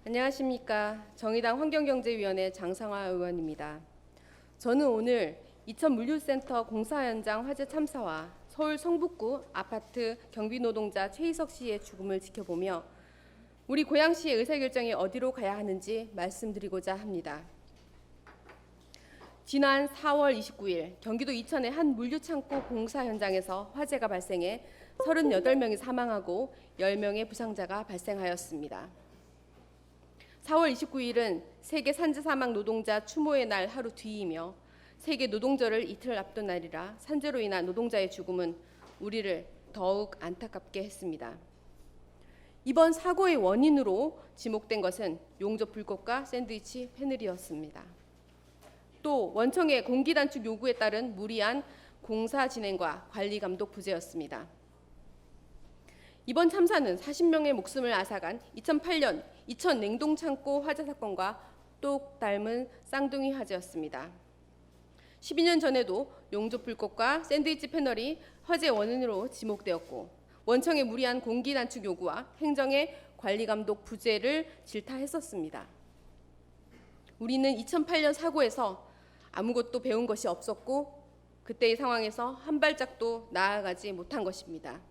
안녕하십니까. 정의당 환경경제위원회 장상화 의원입니다. 저는 오늘 이천물류센터 공사 현장 화재 참사와 서울 성북구 아파트 경비노동자 최희석 씨의 죽음을 지켜보며 우리 고양시의 의사결정이 어디로 가야 하는지 말씀드리고자 합니다. 지난 4월 29일 경기도 이천의 한 물류창고 공사 현장에서 화재가 발생해 38명이 사망하고 10명의 부상자가 발생하였습니다. 4월 29일은 세계 산재 사망 노동자 추모의 날 하루 뒤이며 세계 노동절을 이틀 앞둔 날이라 산재로 인한 노동자의 죽음은 우리를 더욱 안타깝게 했습니다. 이번 사고의 원인으로 지목된 것은 용접 불꽃과 샌드위치 패널이었습니다. 또 원청의 공기 단축 요구에 따른 무리한 공사 진행과 관리 감독 부재였습니다. 이번 참사는 40명의 목숨을 앗아간 2008년 이천 냉동창고 화재 사건과 똑 닮은 쌍둥이 화재였습니다. 12년 전에도 용접 불꽃과 샌드위치 패널이 화재 원인으로 지목되었고 원청의 무리한 공기 단축 요구와 행정의 관리 감독 부재를 질타했었습니다. 우리는 2008년 사고에서 아무것도 배운 것이 없었고 그때의 상황에서 한 발짝도 나아가지 못한 것입니다.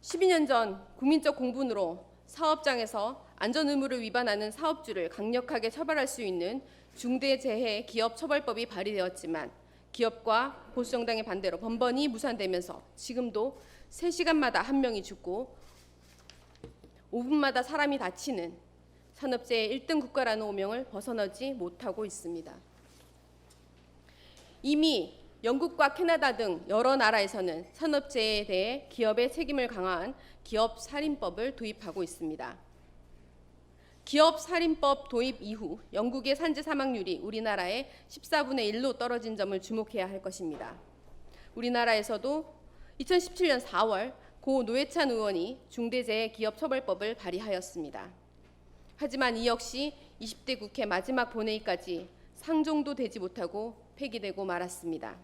12년 전 국민적 공분으로 사업장에서 안전의무를 위반하는 사업주를 강력하게 처벌할 수 있는 중대재해 기업처벌법이 발의되었지만 기업과 보수정당의 반대로 번번이 무산되면서 지금도 3시간마다 한 명이 죽고 5분마다 사람이 다치는 산업재해 1등 국가라는 오명을 벗어나지 못하고 있습니다. 이미 영국과 캐나다 등 여러 나라에서는 산업재해에 대해 기업의 책임을 강화한 기업살인법을 도입하고 있습니다. 기업살인법 도입 이후 영국의 산재 사망률이 우리나라의 14분의 1로 떨어진 점을 주목해야 할 것입니다. 우리나라에서도 2017년 4월 고 노회찬 의원이 중대재해기업처벌법을 발의하였습니다. 하지만 이 역시 20대 국회 마지막 본회의까지 상정도 되지 못하고 폐기되고 말았습니다.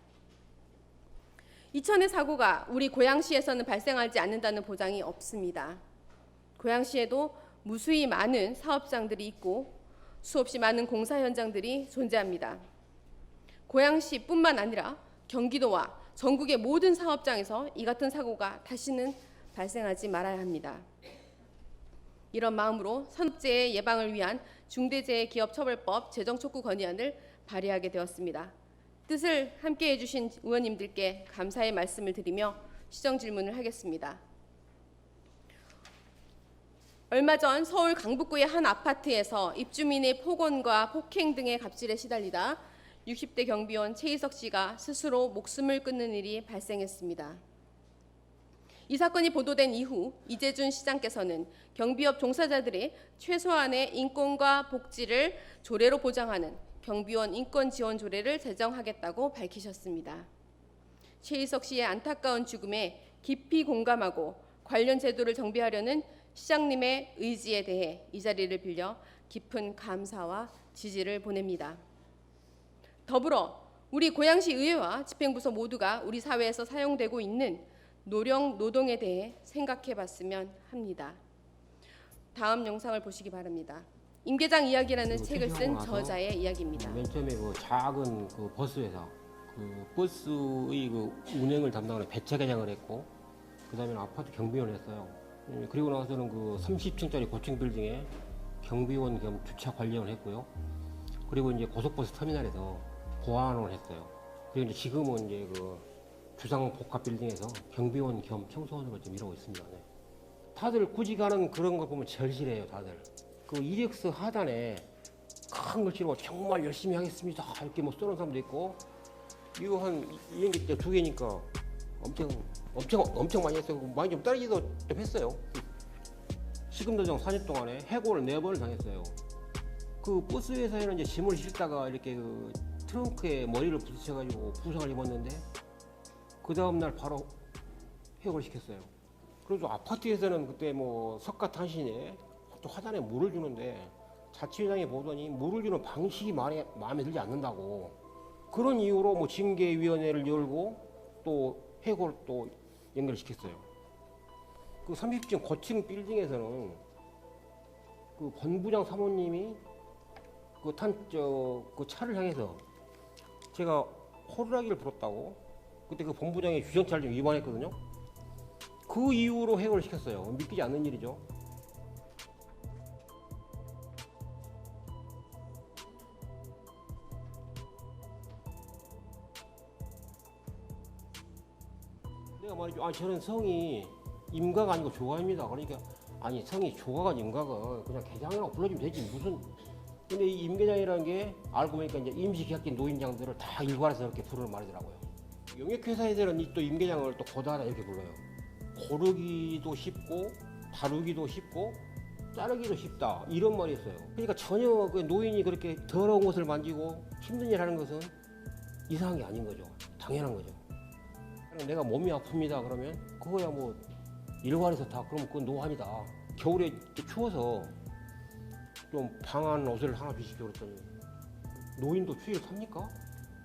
이천의 사고가 우리 고양시에서는 발생하지 않는다는 보장이 없습니다. 고양시에도 무수히 많은 사업장들이 있고 수없이 많은 공사 현장들이 존재합니다. 고양시뿐만 아니라 경기도와 전국의 모든 사업장에서 이 같은 사고가 다시는 발생하지 말아야 합니다. 이런 마음으로 산업재해 예방을 위한 중대재해기업처벌법 제정 촉구 건의안을 발의하게 되었습니다. 뜻을 함께해 주신 의원님들께 감사의 말씀을 드리며 시정 질문을 하겠습니다. 얼마 전 서울 강북구의 한 아파트에서 입주민의 폭언과 폭행 등의 갑질에 시달리다 60대 경비원 최희석 씨가 스스로 목숨을 끊는 일이 발생했습니다. 이 사건이 보도된 이후 이재준 시장께서는 경비업 종사자들의 최소한의 인권과 복지를 조례로 보장하는 경비원 인권 지원 조례를 제정하겠다고 밝히셨습니다. 최희석 씨의 안타까운 죽음에 깊이 공감하고 관련 제도를 정비하려는 시장님의 의지에 대해 이 자리를 빌려 깊은 감사와 지지를 보냅니다. 더불어 우리 고양시 의회와 집행부서 모두가 우리 사회에서 사용되고 있는 노령 노동에 대해 생각해 봤으면 합니다. 다음 영상을 보시기 바랍니다. 임계장 이야기라는 책을 쓴 저자의 이야기입니다. 맨 처음에 그 작은 그 버스 회사, 그 버스의 그 운행을 담당하는 배차계장을 했고, 그 다음에 아파트 경비원을 했어요. 그리고 나서는 그 30층짜리 고층 빌딩에 경비원 겸 주차 관리원을 했고요. 그리고 이제 고속버스 터미널에서 보안원을 했어요. 그리고 이제 지금은 이제 그 주상 복합 빌딩에서 경비원 겸 청소원으로 좀 일하고 있습니다. 네. 다들 굳이 가는 그런 거 보면 절실해요, 다들. 그 이력서 하단에 큰 글씨로 정말 열심히 하겠습니다 이렇게 뭐 써놓은 사람도 있고, 이거 한 2년기 때 2개니까 엄청 많이 했어요. 많이 좀 떨어지도 좀 했어요. 시금도정 4년 동안에 해고를 4번을 당했어요. 그 버스 회사에는 이제 짐을 싣다가 이렇게 그 트렁크에 머리를 부딪혀가지고 부상을 입었는데 그 다음날 바로 해고를 시켰어요. 그래서 아파트에서는 그때 뭐 석가탄신에 또 화단에 물을 주는데 자치회장이 보더니 물을 주는 방식이 마음에 들지 않는다고, 그런 이유로 뭐 징계위원회를 열고 또 해고를 또 연결시켰어요. 그 30층 고층 빌딩에서는 그 본부장 사모님이 그 차를 향해서 제가 호루라기를 불었다고 그때 그 본부장이 주정차를 좀 위반했거든요. 그 이후로 해고를 시켰어요. 믿기지 않는 일이죠. 내가 말이죠. 아니 저는 성이 임가가 아니고 조가입니다. 그러니까 아니 성이 조가가 임가가 그냥 계장이라고 불러주면 되지 무슨. 근데 이 임계장이라는 게 알고 보니까 이제 임시계약직 노인장들을 다 일괄해서 이렇게 부르는 말이더라고요. 용역회사에서는 또 임계장을 또 고다하다 이렇게 불러요. 고르기도 쉽고 다루기도 쉽고 자르기도 쉽다 이런 말이 있어요. 그러니까 전혀 그 노인이 그렇게 더러운 것을 만지고 힘든 일 하는 것은 이상한 게 아닌 거죠. 당연한 거죠. 내가 몸이 아픕니다 그러면 그거야 뭐 일괄해서 다 그럼 그건 노환이다. 겨울에 추워서 좀 방한 옷을 하나 주십시오 그랬더니 노인도 추위를 탑니까?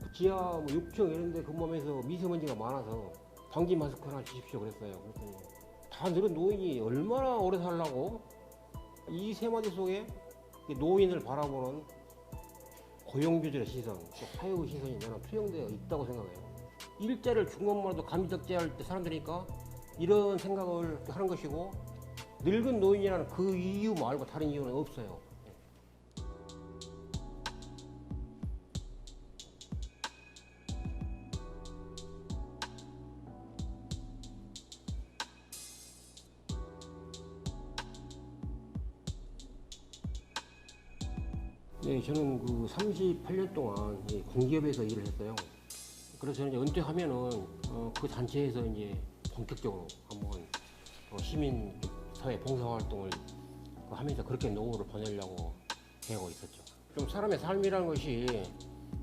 그 지하 뭐 6층 이런 데 근무하면서 미세먼지가 많아서 방지 마스크 하나 주십시오 그랬어요. 그랬더니 다 늙은 노인이 얼마나 오래 살라고. 이 세 마디 속에 노인을 바라보는 고용주들의 시선, 또 사회의 시선이 나는 투영되어 있다고 생각해요. 일자리를 준 것만으로도 감지적재할 때 사람들이니까 이런 생각을 하는 것이고 늙은 노인이라는 그 이유 말고 다른 이유는 없어요. 네, 저는 그 38년 동안 공기업에서 일을 했어요. 그래서 저는 이제 은퇴하면은 그 단체에서 이제 본격적으로 한번 시민 사회 봉사활동을 하면서 그렇게 노후를 보내려고 계획하고 있었죠. 좀 사람의 삶이라는 것이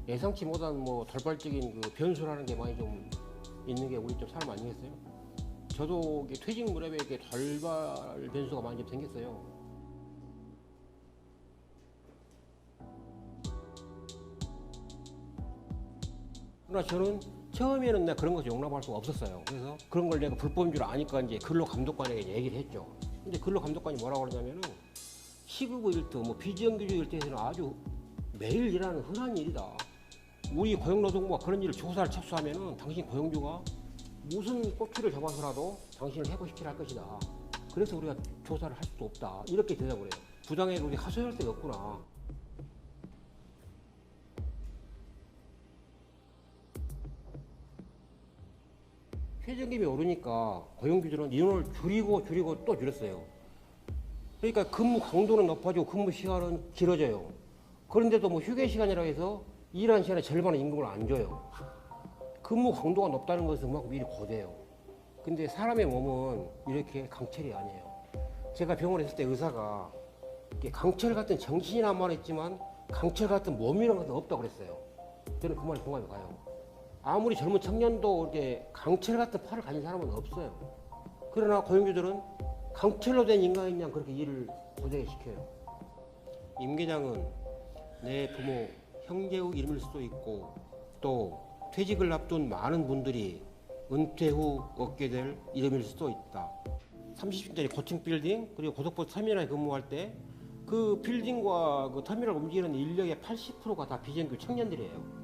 예상치 못한 뭐 돌발적인 그 변수라는 게 많이 좀 있는 게 우리 좀 삶 아니겠어요? 저도 퇴직 무렵에 이렇게 돌발 변수가 많이 좀 생겼어요. 그러나 저는 처음에는 내가 그런 것을 용납할 수가 없었어요. 그래서 그런 걸 내가 불법인 줄 아니까 이제 근로감독관에게 얘기를 했죠. 근데 근로감독관이 뭐라고 그러냐면은 시급의 일터, 뭐 비정규직 일터에서는 아주 매일 일하는 흔한 일이다. 우리 고용노동부가 그런 일을 조사를 착수하면은 당신 고용주가 무슨 꼬투리를 잡아서라도 당신을 해고시키려 할 것이다. 그래서 우리가 조사를 할 수도 없다. 이렇게 대답을 해요. 부당에 우리 하소연할 데가 없구나. 최저임금이 오르니까 고용주들은 인원을 줄이고 또 줄였어요. 그러니까 근무 강도는 높아지고 근무 시간은 길어져요. 그런데도 뭐 휴게 시간이라고 해서 일하는 시간의 절반의 임금을 안 줘요. 근무 강도가 높다는 것은 그만큼 일이 고돼요. 근데 사람의 몸은 이렇게 강철이 아니에요. 제가 병원에 있을 때 의사가 강철 같은 정신이란 말 했지만 강철 같은 몸이란 것은 없다고 그랬어요. 저는 그 말에 공감이 가요. 아무리 젊은 청년도 이렇게 강철 같은 팔을 가진 사람은 없어요. 그러나 고용주들은 강철로 된 인간인 양 그렇게 일을 고되게 시켜요. 임계장은 내 부모, 형제의 이름일 수도 있고 또 퇴직을 앞둔 많은 분들이 은퇴 후 얻게 될 이름일 수도 있다. 30층짜리 고층 빌딩 그리고 고속버스 터미널에 근무할 때 그 빌딩과 그 터미널을 움직이는 인력의 80%가 다 비정규 청년들이에요.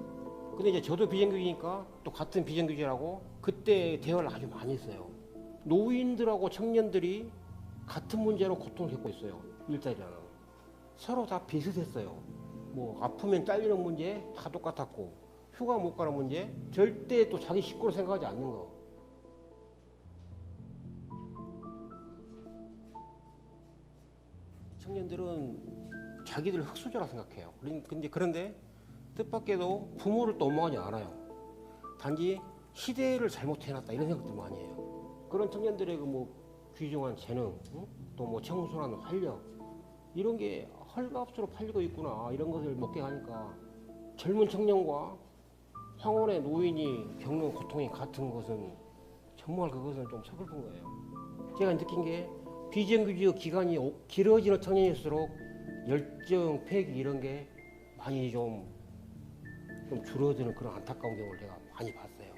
근데 이제 저도 비정규직이니까 또 같은 비정규직이라고 그때 대화를 아주 많이 했어요. 노인들하고 청년들이 같은 문제로 고통을 겪고 있어요. 일자리라는. 서로 다 비슷했어요. 뭐 아프면 잘리는 문제 다 똑같았고 휴가 못 가는 문제 절대 또 자기 식구로 생각하지 않는 거. 청년들은 자기들 흙수저라 생각해요. 그런데 뜻밖에도 부모를 또 원망하지 않아요. 단지 시대를 잘못해놨다 이런 생각도 많이 해요. 그런 청년들의 그 뭐 귀중한 재능, 또 뭐 청순한 활력 이런 게 헐값으로 팔리고 있구나 이런 것을 목격하니까 젊은 청년과 황혼의 노인이 겪는 고통이 같은 것은 정말 그것은 좀 서글픈 거예요. 제가 느낀 게 비정규직 기간이 길어지는 청년일수록 열정, 패기 이런 게 많이 좀 줄어드는 그런 안타까운 경우를 제가 많이 봤어요.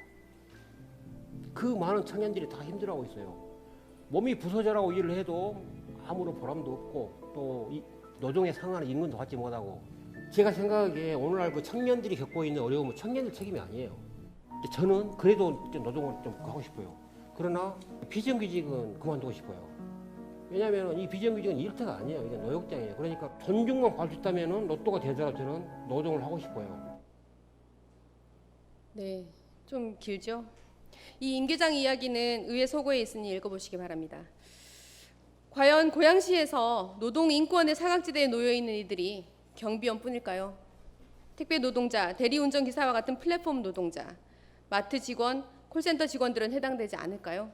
그 많은 청년들이 다 힘들어하고 있어요. 몸이 부서져라고 일을 해도 아무런 보람도 없고 또 노동에 상하는 임금도 받지 못하고 제가 생각하기에 오늘날 그 청년들이 겪고 있는 어려움은 청년들 책임이 아니에요. 저는 그래도 좀 노동을 좀 하고 싶어요. 그러나 비정규직은 그만두고 싶어요. 왜냐하면 이 비정규직은 일터가 아니에요. 이게 노역장이에요. 그러니까 존중만 받을 수 있다면 로또가 되더라도 저는 노동을 하고 싶어요. 네, 좀 길죠? 이 임 계장 이야기는 의회 소고에 있으니 읽어보시기 바랍니다. 과연 고양시에서 노동 인권의 사각지대에 놓여 있는 이들이 경비원뿐일까요? 택배 노동자, 대리운전 기사와 같은 플랫폼 노동자, 마트 직원, 콜센터 직원들은 해당되지 않을까요?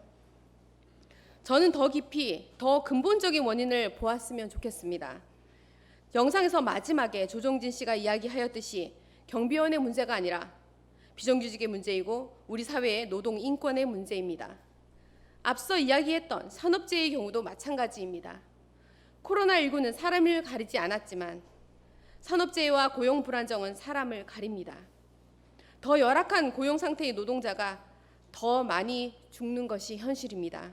저는 더 깊이, 더 근본적인 원인을 보았으면 좋겠습니다. 영상에서 마지막에 조정진 씨가 이야기하였듯이 경비원의 문제가 아니라 비정규직의 문제이고 우리 사회의 노동 인권의 문제입니다. 앞서 이야기했던 산업재해의 경우도 마찬가지입니다. 코로나19는 사람을 가리지 않았지만 산업재해와 고용 불안정은 사람을 가립니다. 더 열악한 고용 상태의 노동자가 더 많이 죽는 것이 현실입니다.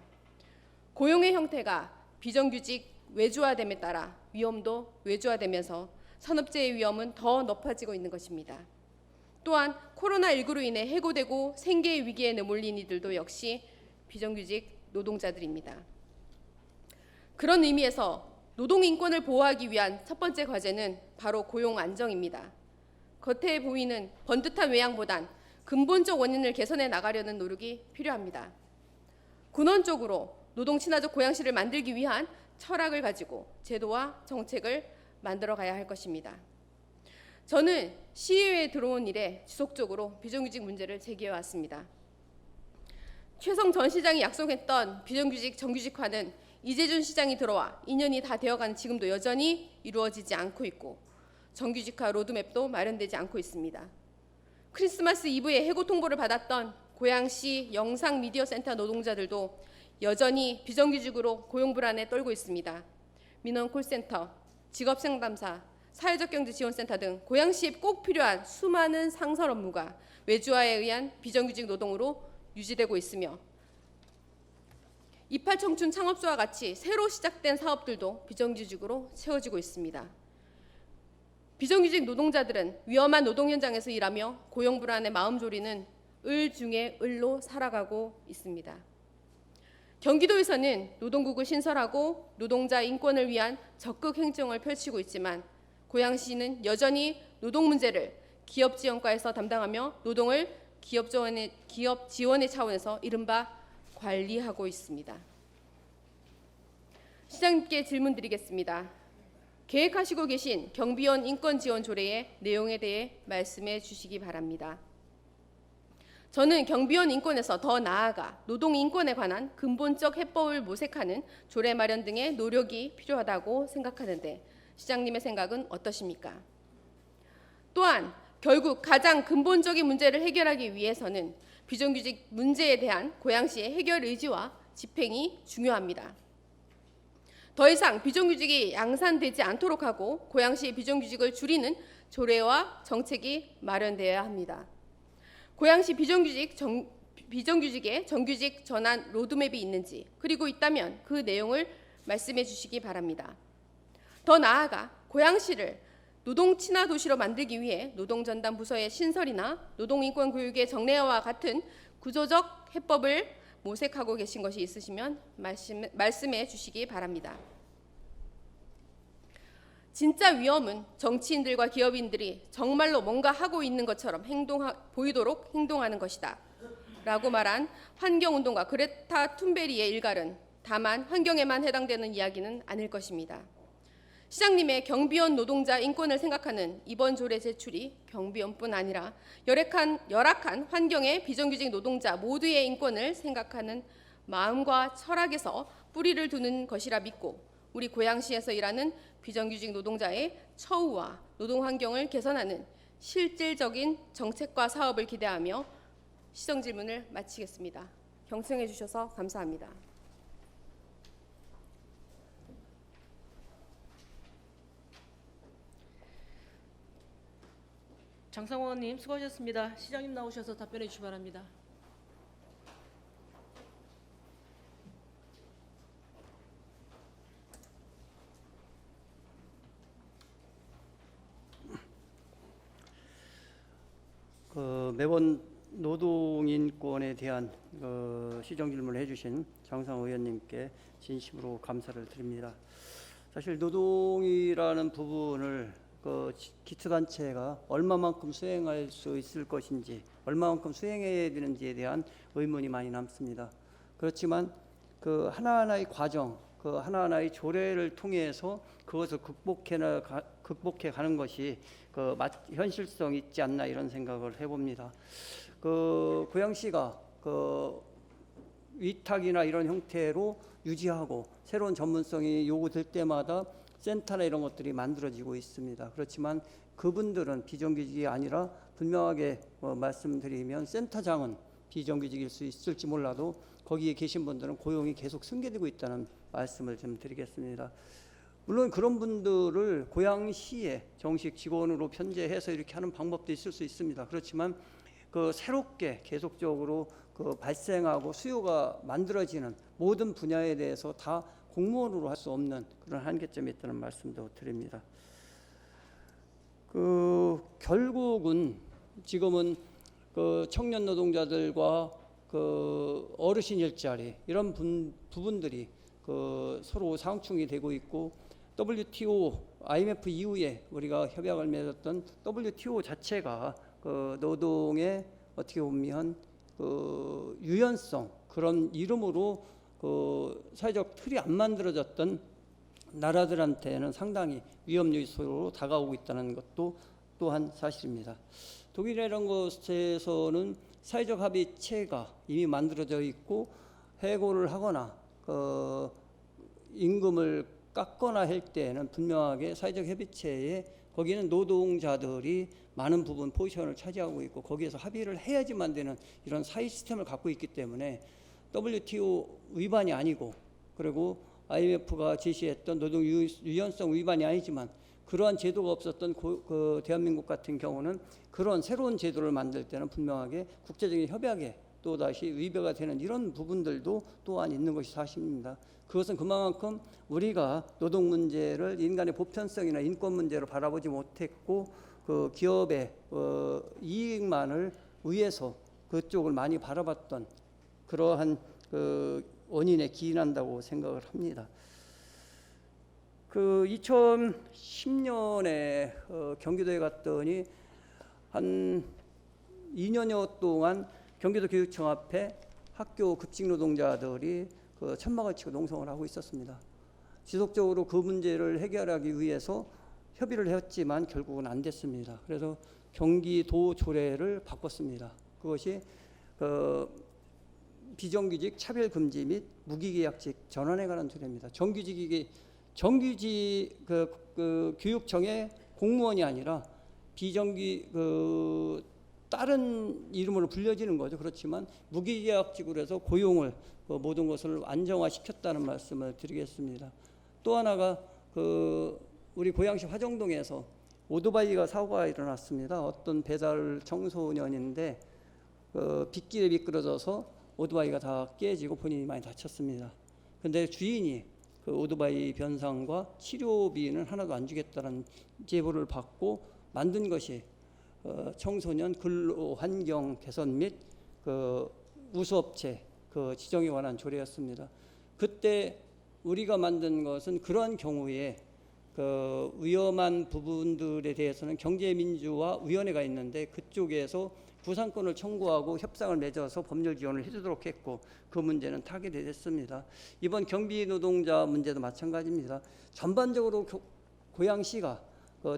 고용의 형태가 비정규직 외주화됨에 따라 위험도 외주화되면서 산업재해 위험은 더 높아지고 있는 것입니다. 또한 코로나19로 인해 해고되고 생계의 위기에 내몰린 이들도 역시 비정규직 노동자들입니다. 그런 의미에서 노동 인권을 보호하기 위한 첫 번째 과제는 바로 고용 안정입니다. 겉에 보이는 번듯한 외양보단 근본적 원인을 개선해 나가려는 노력이 필요합니다. 근원적으로 노동 친화적 고양시를 만들기 위한 철학을 가지고 제도와 정책을 만들어 가야 할 것입니다. 저는 시의회에 들어온 이래 지속적으로 비정규직 문제를 제기해 왔습니다. 최성 전 시장이 약속했던 비정규직 정규직화는 이재준 시장이 들어와 2년이 다 되어가는 지금도 여전히 이루어지지 않고 있고 정규직화 로드맵도 마련되지 않고 있습니다. 크리스마스 이브에 해고 통보를 받았던 고양시 영상미디어센터 노동자들도 여전히 비정규직으로 고용 불안에 떨고 있습니다. 민원 콜센터, 직업상담사, 사회적경제지원센터 등 고양시에 꼭 필요한 수많은 상설 업무가 외주화에 의한 비정규직 노동으로 유지되고 있으며 이팔청춘 창업소와 같이 새로 시작된 사업들도 비정규직으로 채워지고 있습니다. 비정규직 노동자들은 위험한 노동 현장에서 일하며 고용 불안에 마음 졸이는 을 중에 을로 살아가고 있습니다. 경기도에서는 노동국을 신설하고 노동자 인권을 위한 적극 행정을 펼치고 있지만 고양시는 여전히 노동 문제를 기업 지원과에서 담당하며 노동을 기업 지원의 차원에서 이른바 관리하고 있습니다. 시장님께 질문 드리겠습니다. 계획하시고 계신 경비원 인권 지원 조례의 내용에 대해 말씀해 주시기 바랍니다. 저는 경비원 인권에서 더 나아가 노동 인권에 관한 근본적 해법을 모색하는 조례 마련 등의 노력이 필요하다고 생각하는데 시장님의 생각은 어떠십니까? 또한 결국 가장 근본적인 문제를 해결하기 위해서는 비정규직 문제에 대한 고양시의 해결 의지와 집행이 중요합니다. 더 이상 비정규직이 양산되지 않도록 하고 고양시의 비정규직을 줄이는 조례와 정책이 마련되어야 합니다. 고양시 비정규직의 정규직 전환 로드맵이 있는지 그리고 있다면 그 내용을 말씀해 주시기 바랍니다. 더 나아가 고양시를 노동 친화 도시로 만들기 위해 노동전담 부서의 신설이나 노동인권 교육의 정례화와 같은 구조적 해법을 모색하고 계신 것이 있으시면 말씀해 주시기 바랍니다. 진짜 위험은 정치인들과 기업인들이 정말로 뭔가 하고 있는 것처럼 보이도록 행동하는 것이다 라고 말한 환경운동가 그레타 툰베리의 일갈은 다만 환경에만 해당되는 이야기는 아닐 것입니다. 시장님의 경비원 노동자 인권을 생각하는 이번 조례 제출이 경비원뿐 아니라 열악한 환경의 비정규직 노동자 모두의 인권을 생각하는 마음과 철학에서 뿌리를 두는 것이라 믿고 우리 고양시에서 일하는 비정규직 노동자의 처우와 노동 환경을 개선하는 실질적인 정책과 사업을 기대하며 시정 질문을 마치겠습니다. 경청해 주셔서 감사합니다. 장상호 의원님 수고하셨습니다. 시장님 나오셔서 답변해 주시기 바랍니다. 매번 노동인권에 대한 시정 질문을 해주신 장상 의원님께 진심으로 감사를 드립니다. 사실 노동이라는 부분을 기초단체가 얼마만큼 수행할 수 있을 것인지, 얼마만큼 수행해야 되는지에 대한 의문이 많이 남습니다. 그렇지만 그 하나하나의 과정, 그 하나하나의 조례를 통해서 그것을 극복해 가는 것이 현실성 있지 않나 이런 생각을 해봅니다. 고양시가 위탁이나 이런 형태로 유지하고 새로운 전문성이 요구될 때마다 센터나 이런 것들이 만들어지고 있습니다. 그렇지만 그분들은 비정규직이 아니라 분명하게 말씀드리면 센터장은 비정규직일 수 있을지 몰라도 거기에 계신 분들은 고용이 계속 승계되고 있다는 말씀을 좀 드리겠습니다. 물론 그런 분들을 고양시에 정식 직원으로 편제해서 이렇게 하는 방법도 있을 수 있습니다. 그렇지만 새롭게 계속적으로 발생하고 수요가 만들어지는 모든 분야에 대해서 다 공무원으로 할 수 없는 그런 한계점이 있다는 말씀도 드립니다. 결국은 지금은 청년 노동자들과 어르신 일자리 이런 부분들이 서로 상충이 되고 있고, WTO, IMF 이후에 우리가 협약을 맺었던 WTO 자체가 노동의 어떻게 보면 유연성 그런 이름으로 사회적 틀이 안 만들어졌던 나라들한테는 상당히 위험 요소로 다가오고 있다는 것도 또한 사실입니다. 독일이나 이런 곳에서는 사회적 합의체가 이미 만들어져 있고 해고를 하거나 임금을 깎거나 할 때에는 분명하게 사회적 협의체에 거기는 노동자들이 많은 부분 포지션을 차지하고 있고 거기에서 합의를 해야지만 되는 이런 사회 시스템을 갖고 있기 때문에 WTO 위반이 아니고, 그리고 IMF가 제시했던 노동 유연성 위반이 아니지만 그러한 제도가 없었던 대한민국 같은 경우는 그런 새로운 제도를 만들 때는 분명하게 국제적인 협약에 또다시 위배가 되는 이런 부분들도 또한 있는 것이 사실입니다. 그것은 그만큼 우리가 노동 문제를 인간의 보편성이나 인권 문제로 바라보지 못했고 기업의 이익만을 위해서 그쪽을 많이 바라봤던 그러한 원인에 기인한다고 생각을 합니다. 2010년에 경기도에 갔더니 한 2년여 동안 경기도 교육청 앞에 학교 급식 노동자들이 천막을 치고 농성을 하고 있었습니다. 지속적으로 그 문제를 해결하기 위해서 협의를 했지만 결국은 안 됐습니다. 그래서 경기도 조례를 바꿨습니다. 그것이 비정규직 차별 금지 및 무기계약직 전환에 관한 조례입니다. 정규직 교육청의 공무원이 아니라 다른 이름으로 불려지는 거죠. 그렇지만 무기계약직으로 해서 고용을 모든 것을 안정화시켰다는 말씀을 드리겠습니다. 또 하나가 우리 고양시 화정동에서 오토바이가 사고가 일어났습니다. 어떤 배달 청소년인데 빗길에 미끄러져서 오토바이가 다 깨지고 본인이 많이 다쳤습니다. 그런데 주인이 오토바이 변상과 치료비는 하나도 안 주겠다는 제보를 받고 만든 것이 청소년 근로 환경 개선 및 우수업체 지정에 관한 조례였습니다. 그때 우리가 만든 것은 그러한 경우에 위험한 부분들에 대해서는 경제민주화위원회가 있는데 그쪽에서 구상권을 청구하고 협상을 맺어서 법률 지원을 해주도록 했고 그 문제는 타결이 됐습니다. 이번 경비 노동자 문제도 마찬가지입니다. 전반적으로 고양시가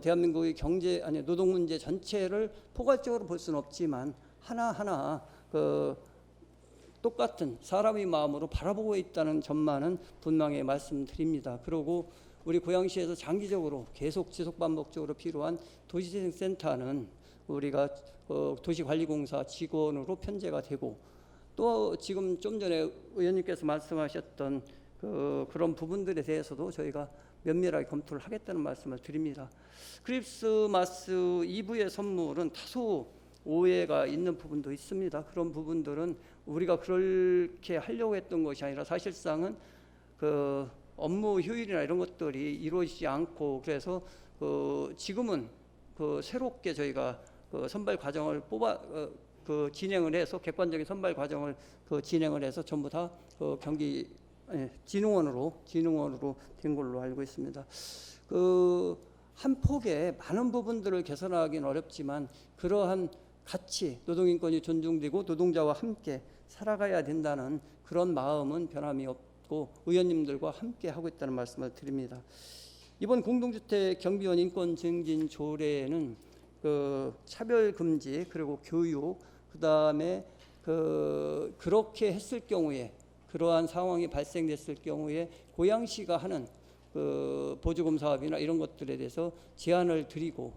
대한민국의 노동 문제 전체를 포괄적으로 볼 수는 없지만 하나하나 똑같은 사람의 마음으로 바라보고 있다는 점만은 분명히 말씀드립니다. 그리고 우리 고양시에서 장기적으로 계속 지속 반복적으로 필요한 도시재생센터는 우리가 도시관리공사 직원으로 편제가 되고 또 지금 좀 전에 의원님께서 말씀하셨던 그런 부분들에 대해서도 저희가 면밀하게 검토를 하겠다는 말씀을 드립니다. 크리스마스 이브의 선물은 다소 오해가 있는 부분도 있습니다. 그런 부분들은 우리가 그렇게 하려고 했던 것이 아니라 사실상은 업무 효율이나 이런 것들이 이루어지지 않고 그래서 지금은 새롭게 저희가 그 선발 과정을 그 진행을 해서 객관적인 선발 과정을 그 진행을 해서 전부 다 경기 진흥원으로 된 걸로 알고 있습니다. 그 한 폭의 많은 부분들을 개선하기는 어렵지만 그러한 가치, 노동인권이 존중되고 노동자와 함께 살아가야 된다는 그런 마음은 변함이 없고 의원님들과 함께 하고 있다는 말씀을 드립니다. 이번 공동주택 경비원 인권 증진 조례에는 그 차별 금지 그리고 교육 그다음에 그렇게 했을 경우에 그러한 상황이 발생됐을 경우에 고양시가 하는 그 보조금 사업이나 이런 것들에 대해서 제한을 주고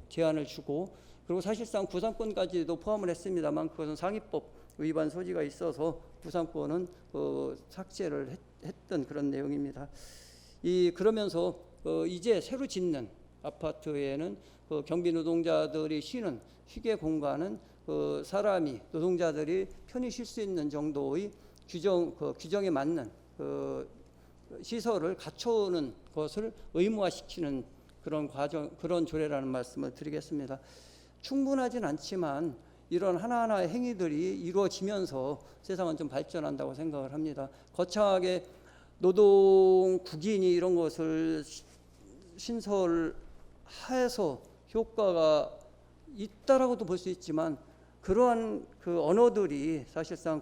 그리고 사실상 구상권까지도 포함을 했습니다만 그것은 상위법 위반 소지가 있어서 구상권은 삭제를 했던 그런 내용입니다. 그러면서 이제 새로 짓는 아파트에는 경비 노동자들이 쉬는 휴게 공간은 노동자들이 편히 쉴 수 있는 정도의 규정에 맞는 시설을 갖춰오는 것을 의무화시키는 그런 조례라는 말씀을 드리겠습니다. 충분하진 않지만 이런 하나하나의 행위들이 이루어지면서 세상은 좀 발전한다고 생각을 합니다. 거창하게 노동국인이 이런 것을 신설해서 효과가 있다라고도 볼 수 있지만 그러한 그 언어들이 사실상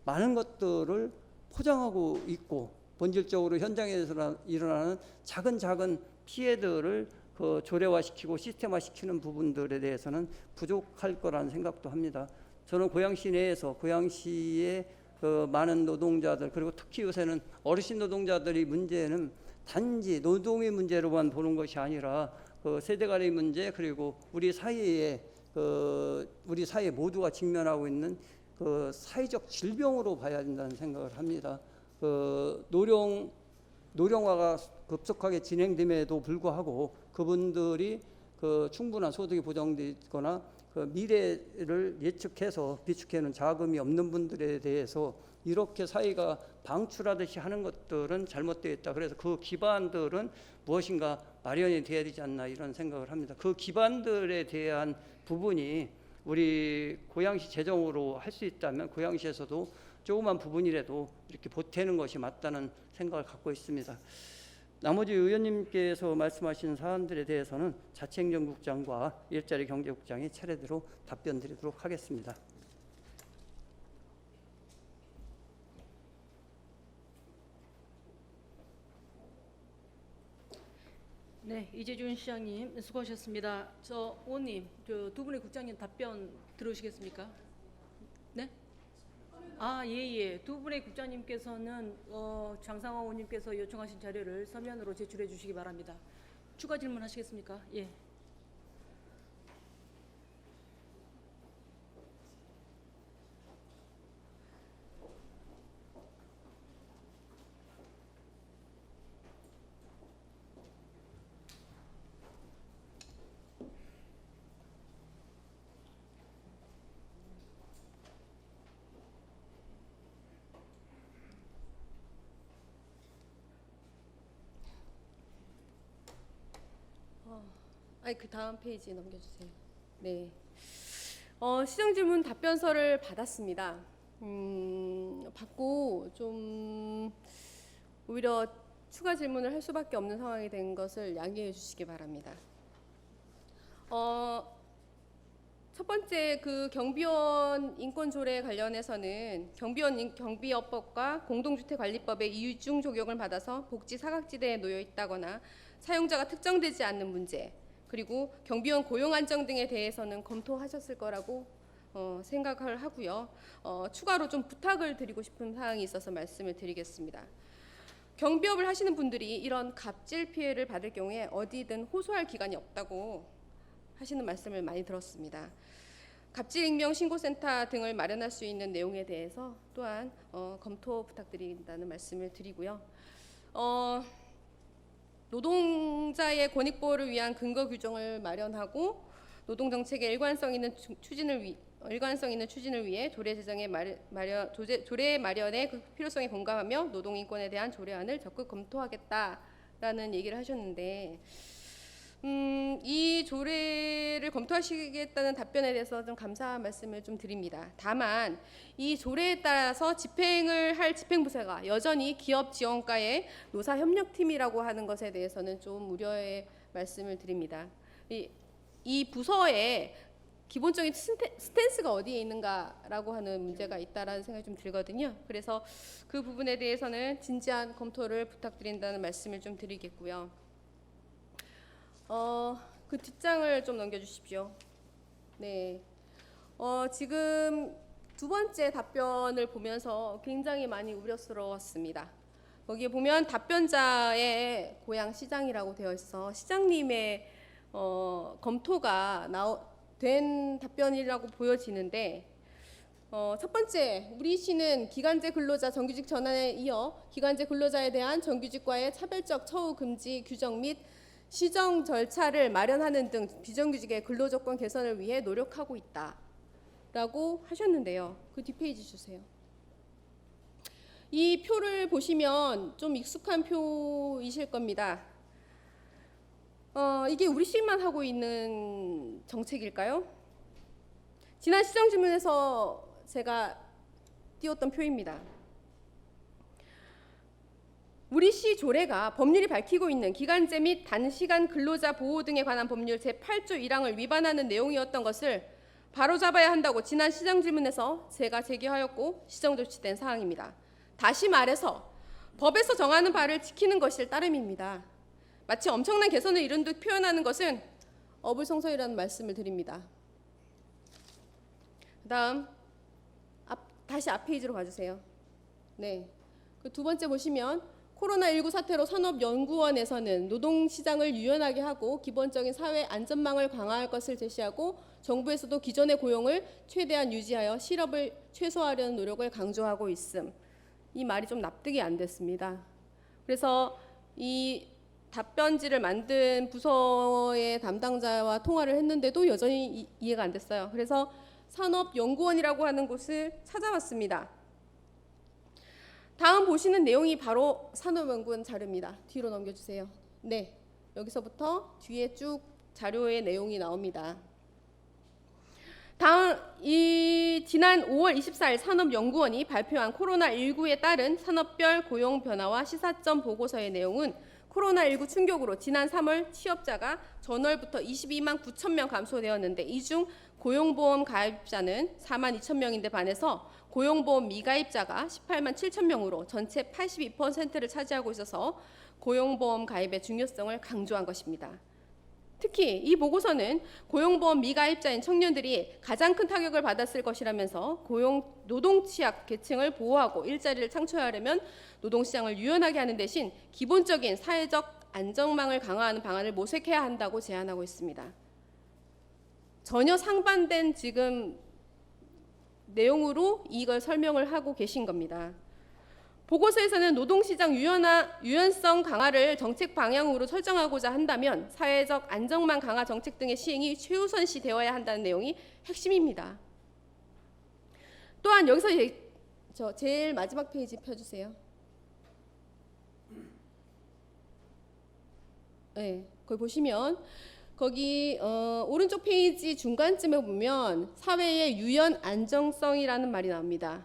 많은 것들을 포장하고 있고 본질적으로 현장에서 일어나는 작은 피해들을 조례화시키고 시스템화시키는 부분들에 대해서는 부족할 거라는 생각도 합니다. 저는 고양시 내에서 고양시의 많은 노동자들 그리고 특히 요새는 어르신 노동자들이 문제는 단지 노동의 문제로만 보는 것이 아니라 세대 간의 문제 그리고 우리 사회 모두가 직면하고 있는 사회적 질병으로 봐야 된다는 생각을 합니다. 노령화가 급속하게 진행됨에도 불구하고 그분들이 충분한 소득이 보장되거나 미래를 예측해서 비축해놓은 자금이 없는 분들에 대해서 이렇게 사회가 방출하듯이 하는 것들은 잘못되어 있다. 그래서 그 기반들은 무엇인가 마련이 돼야 되지 않나 이런 생각을 합니다. 그 기반들에 대한 부분이 우리 고양시 재정으로 할 수 있다면 고양시에서도 조그만 부분이라도 이렇게 보태는 것이 맞다는 생각을 갖고 있습니다. 나머지 의원님께서 말씀하신 사안들에 대해서는 자치행정국장과 일자리 경제국장이 차례대로 답변 드리도록 하겠습니다. 네, 이재준 시장님 수고하셨습니다. 의원님, 두 분의 국장님 답변 들으시겠습니까? 네? 예. 두 분의 국장님께서는 장상호 의원님께서 요청하신 자료를 서면으로 제출해 주시기 바랍니다. 추가 질문 하시겠습니까? 예. 그 다음 페이지 넘겨주세요. 네. 시정 질문 답변서를 받았습니다. 받고 좀 오히려 추가 질문을 할 수밖에 없는 상황이 된 것을 양해해 주시기 바랍니다. 첫 번째 경비원 인권조례 관련해서는 경비업법과 공동주택관리법의 이유중 적용을 받아서 복지 사각지대에 놓여 있다거나 사용자가 특정되지 않는 문제 그리고 경비원 고용 안정 등에 대해서는 검토하셨을 거라고 생각을 하고요. 추가로 좀 부탁을 드리고 싶은 사항이 있어서 말씀을 드리겠습니다. 경비업을 하시는 분들이 이런 갑질 피해를 받을 경우에 어디든 호소할 기관이 없다고 하시는 말씀을 많이 들었습니다. 갑질 익명 신고센터 등을 마련할 수 있는 내용에 대해서 또한 검토 부탁드린다는 말씀을 드리고요. 노동자의 권익 보호를 위한 근거 규정을 마련하고 노동 정책의 일관성 있는 추진을 위해 조례 제정의 조례 마련의 그 필요성에 공감하며 노동 인권에 대한 조례안을 적극 검토하겠다라는 얘기를 하셨는데 이 조례를 검토하시겠다는 답변에 대해서 좀 감사한 말씀을 좀 드립니다. 다만 이 조례에 따라서 집행을 할 집행부서가 여전히 기업 지원과의 노사협력팀이라고 하는 것에 대해서는 좀 우려의 말씀을 드립니다. 이 부서에 기본적인 스탠스가 어디에 있는가라고 하는 문제가 있다라는 생각이 좀 들거든요. 그래서 그 부분에 대해서는 진지한 검토를 부탁드린다는 말씀을 좀 드리겠고요. 그 뒷장을 좀 넘겨주십시오. 네. 지금 두 번째 답변을 보면서 굉장히 많이 우려스러웠습니다. 거기에 보면 답변자의 고향 시장이라고 되어 있어 시장님의 검토가 된 답변이라고 보여지는데 첫 번째, 우리 시는 기간제 근로자 정규직 전환에 이어 기간제 근로자에 대한 정규직과의 차별적 처우 금지 규정 및 시정 절차를 마련하는 등 비정규직의 근로조건 개선을 위해 노력하고 있다라고 하셨는데요. 그 뒷페이지 주세요. 이 표를 보시면 좀 익숙한 표이실 겁니다. 이게 우리 시만 하고 있는 정책일까요? 지난 시정질문에서 제가 띄웠던 표입니다. 우리 시 조례가 법률이 밝히고 있는 기간제 및 단시간 근로자 보호 등에 관한 법률 제8조 1항을 위반하는 내용이었던 것을 바로잡아야 한다고 지난 시정질문에서 제가 제기하였고 시정조치된 사항입니다. 다시 말해서 법에서 정하는 바를 지키는 것일 따름입니다. 마치 엄청난 개선을 이룬 듯 표현하는 것은 어불성설이라는 말씀을 드립니다. 그다음 다시 앞 페이지로 가주세요. 네, 그 두 번째 보시면 코로나19 사태로 산업연구원에서는 노동시장을 유연하게 하고 기본적인 사회 안전망을 강화할 것을 제시하고 정부에서도 기존의 고용을 최대한 유지하여 실업을 최소화하려는 노력을 강조하고 있음. 이 말이 좀 납득이 안 됐습니다. 그래서 이 답변지를 만든 부서의 담당자와 통화를 했는데도 여전히 이해가 안 됐어요. 그래서 산업연구원이라고 하는 곳을 찾아봤습니다. 다음 보시는 내용이 바로 산업연구원 자료입니다. 뒤로 넘겨주세요. 네, 여기서부터 뒤에 쭉 자료의 내용이 나옵니다. 다음 지난 5월 24일 산업연구원이 발표한 코로나19에 따른 산업별 고용 변화와 시사점 보고서의 내용은 코로나19 충격으로 지난 3월 취업자가 전월부터 22만 9천 명 감소되었는데 이 중 고용보험 가입자는 4만 2천 명인데 반해서 고용보험 미가입자가 18만 7천 명으로 전체 82%를 차지하고 있어서 고용보험 가입의 중요성을 강조한 것입니다. 특히 이 보고서는 고용보험 미가입자인 청년들이 가장 큰 타격을 받았을 것이라면서 노동 취약 계층을 보호하고 일자리를 창출하려면 노동시장을 유연하게 하는 대신 기본적인 사회적 안정망을 강화하는 방안을 모색해야 한다고 제안하고 있습니다. 전혀 상반된 지금 내용으로 이걸 설명을 하고 계신 겁니다. 보고서에서는 노동시장 유연성 강화를 정책 방향으로 설정하고자 한다면 사회적 안정망 강화 정책 등의 시행이 최우선시 되어야 한다는 내용이 핵심입니다. 또한 여기서 제일 마지막 페이지 펴주세요. 네, 거기 보시면 거기 오른쪽 페이지 중간쯤에 보면 사회의 유연 안정성이라는 말이 나옵니다.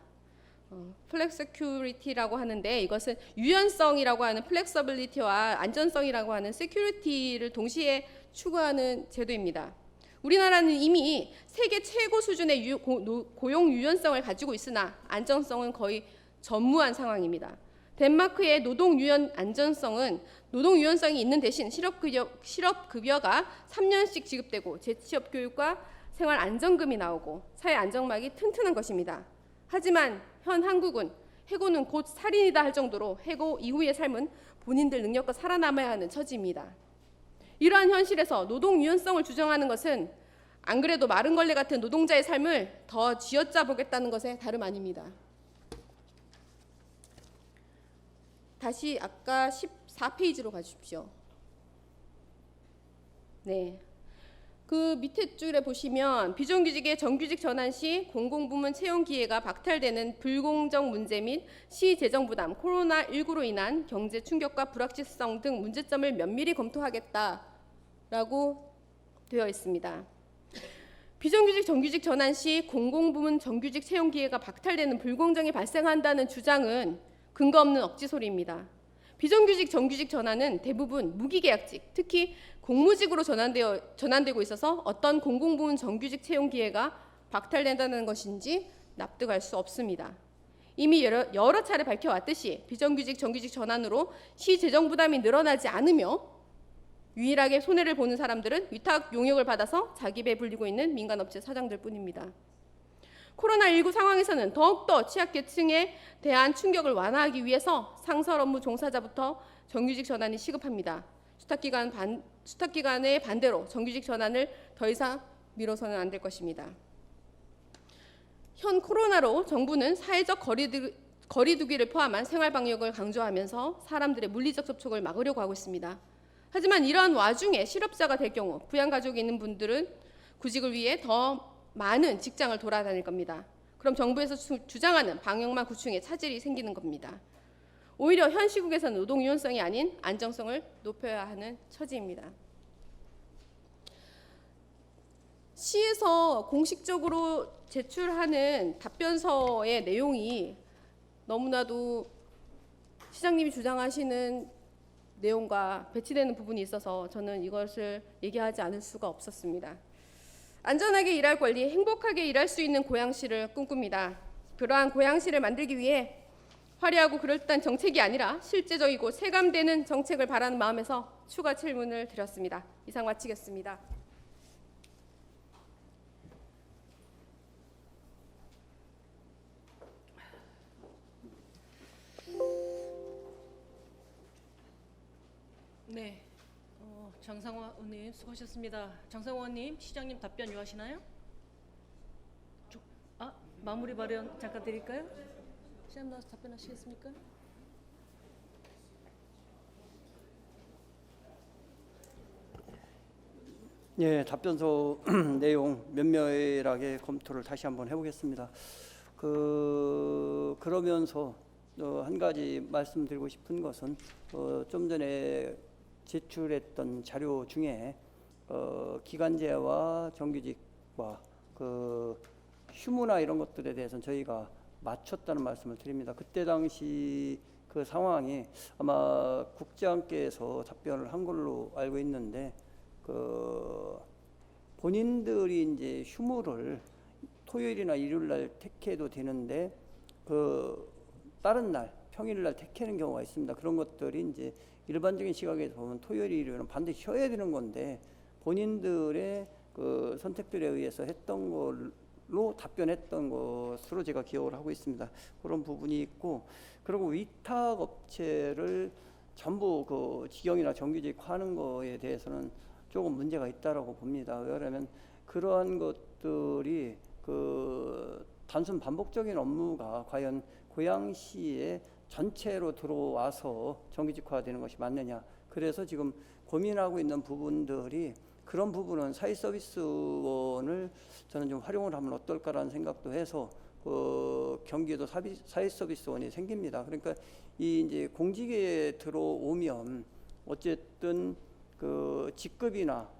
플렉서큐리티라고 하는데 이것은 유연성이라고 하는 플렉서빌리티와 안전성이라고 하는 세큐리티를 동시에 추구하는 제도입니다. 우리나라는 이미 세계 최고 수준의 고용 유연성을 가지고 있으나 안정성은 거의 전무한 상황입니다. 덴마크의 노동 유연 안전성은 노동 유연성이 있는 대신 실업급여가 3년씩 지급되고 재취업 교육과 생활 안정금이 나오고 사회 안정망이 튼튼한 것입니다. 하지만 현 한국은 해고는 곧 살인이다 할 정도로 해고 이후의 삶은 본인들 능력과 살아남아야 하는 처지입니다. 이러한 현실에서 노동 유연성을 주장하는 것은 안 그래도 마른 걸레 같은 노동자의 삶을 더 쥐어짜 보겠다는 것에 다름 아닙니다. 다시 아까 14페이지로 가주십시오. 네. 그 밑에 줄에 보시면 비정규직의 정규직 전환 시 공공부문 채용 기회가 박탈되는 불공정 문제 및 시 재정 부담, 코로나19로 인한 경제 충격과 불확실성 등 문제점을 면밀히 검토하겠다고 되어 있습니다. 비정규직 정규직 전환 시 공공부문 정규직 채용 기회가 박탈되는 불공정이 발생한다는 주장은 근거 없는 억지 소리입니다. 비정규직 정규직 전환은 대부분 무기계약직, 특히 공무직으로 전환되고 있어서 어떤 공공부문 정규직 채용 기회가 박탈된다는 것인지 납득할 수 없습니다. 이미 여러 차례 밝혀왔듯이 비정규직 정규직 전환으로 시 재정 부담이 늘어나지 않으며 유일하게 손해를 보는 사람들은 위탁 용역을 받아서 자기 배 불리고 있는 민간업체 사장들 뿐입니다. 코로나19 상황에서는 더욱더 취약계층에 대한 충격을 완화하기 위해서 상설 업무 종사자부터 정규직 전환이 시급합니다. 수탁기관의 반대로 정규직 전환을 더 이상 미뤄서는 안 될 것입니다. 현 코로나로 정부는 사회적 거리두기를 포함한 생활방역을 강조하면서 사람들의 물리적 접촉을 막으려고 하고 있습니다. 하지만 이러한 와중에 실업자가 될 경우 부양가족이 있는 분들은 구직을 위해 더 많은 직장을 돌아다닐 겁니다. 그럼 정부에서 주장하는 방역망 구축에 차질이 생기는 겁니다. 오히려 현 시국에서는 노동 유연성이 아닌 안정성을 높여야 하는 처지입니다. 시에서 공식적으로 제출하는 답변서의 내용이 너무나도 시장님이 주장하시는 내용과 배치되는 부분이 있어서 저는 이것을 얘기하지 않을 수가 없었습니다. 안전하게 일할 권리, 행복하게 일할 수 있는 고양시를 꿈꿉니다. 그러한 고양시를 만들기 위해 화려하고 그럴듯한 정책이 아니라 실제적이고 체감되는 정책을 바라는 마음에서 추가 질문을 드렸습니다. 이상 마치겠습니다. 네, 장상화 의원님 수고하셨습니다. 장상화 의원님, 시장님 답변 요하시나요? 마무리 발언 잠깐 드릴까요? 시장님 나와서 답변하시겠습니까? 예, 답변서 내용 면밀하게 검토를 다시 한번 해보겠습니다. 그러면서 한 가지 말씀드리고 싶은 것은 좀 전에 제출했던 자료 중에 기간제와 정규직과 휴무나 이런 것들에 대해서는 저희가 맞췄다는 말씀을 드립니다. 그때 당시 그 상황이 아마 국장께서 답변을 한 걸로 알고 있는데 본인들이 이제 휴무를 토요일이나 일요일날 택해도 되는데 다른 날 평일날 택하는 경우가 있습니다. 그런 것들이 이제 일반적인 시각에서 보면 토요일, 일요일은 반드시 쉬어야 되는 건데 본인들의 선택들에 의해서 했던 걸로 답변했던 것으로 제가 기억을 하고 있습니다. 그런 부분이 있고, 그리고 위탁 업체를 전부 직영이나 정규직화하는 거에 대해서는 조금 문제가 있다라고 봅니다. 왜냐하면 그러한 것들이 단순 반복적인 업무가 과연 고양시에 전체로 들어와서 정규직화되는 것이 맞느냐. 그래서 지금 고민하고 있는 부분들이 그런 부분은 사회서비스원을 저는 좀 활용을 하면 어떨까라는 생각도 해서 경기도 사회서비스원이 생깁니다. 그러니까 이제 공직에 들어오면 어쨌든 직급이나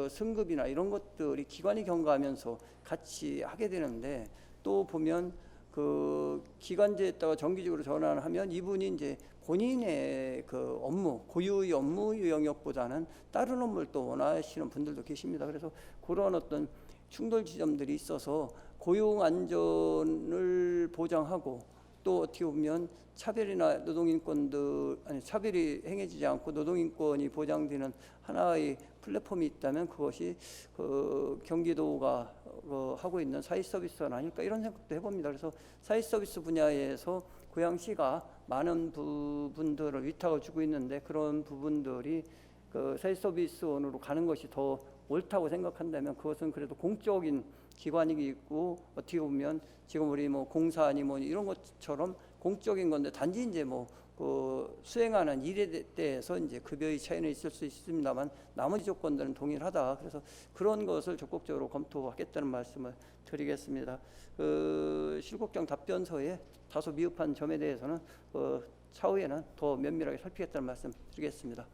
승급이나 이런 것들이 기관이 경과하면서 같이 하게 되는데, 또 보면 기간제에다가 정규직으로 전환하면 이분이 이제 본인의 업무, 고유의 업무 영역보다는 다른 업무를 또 원하시는 분들도 계십니다. 그래서 그런 어떤 충돌 지점들이 있어서 고용 안전을 보장하고 또 어떻게 보면 차별이나 차별이 행해지지 않고 노동인권이 보장되는 하나의 플랫폼이 있다면 그것이 경기도가 하고 있는 사회서비스는 아닐까, 이런 생각도 해봅니다. 그래서 사회서비스 분야에서 고양시가 많은 부분들을 위탁을 주고 있는데 그런 부분들이 사회서비스원으로 가는 것이 더 옳다고 생각한다면 그것은 그래도 공적인 기관이고 어떻게 보면 지금 우리 공사니 이런 것처럼 공적인 건데 단지 이제 수행하는 일에 대해서 이제 급여의 차이는 있을 수 있습니다만 나머지 조건들은 동일하다. 그래서 그런 것을 적극적으로 검토하겠다는 말씀을 드리겠습니다. 실국장 답변서에 다소 미흡한 점에 대해서는 차후에는 더 면밀하게 살피겠다는 말씀 드리겠습니다.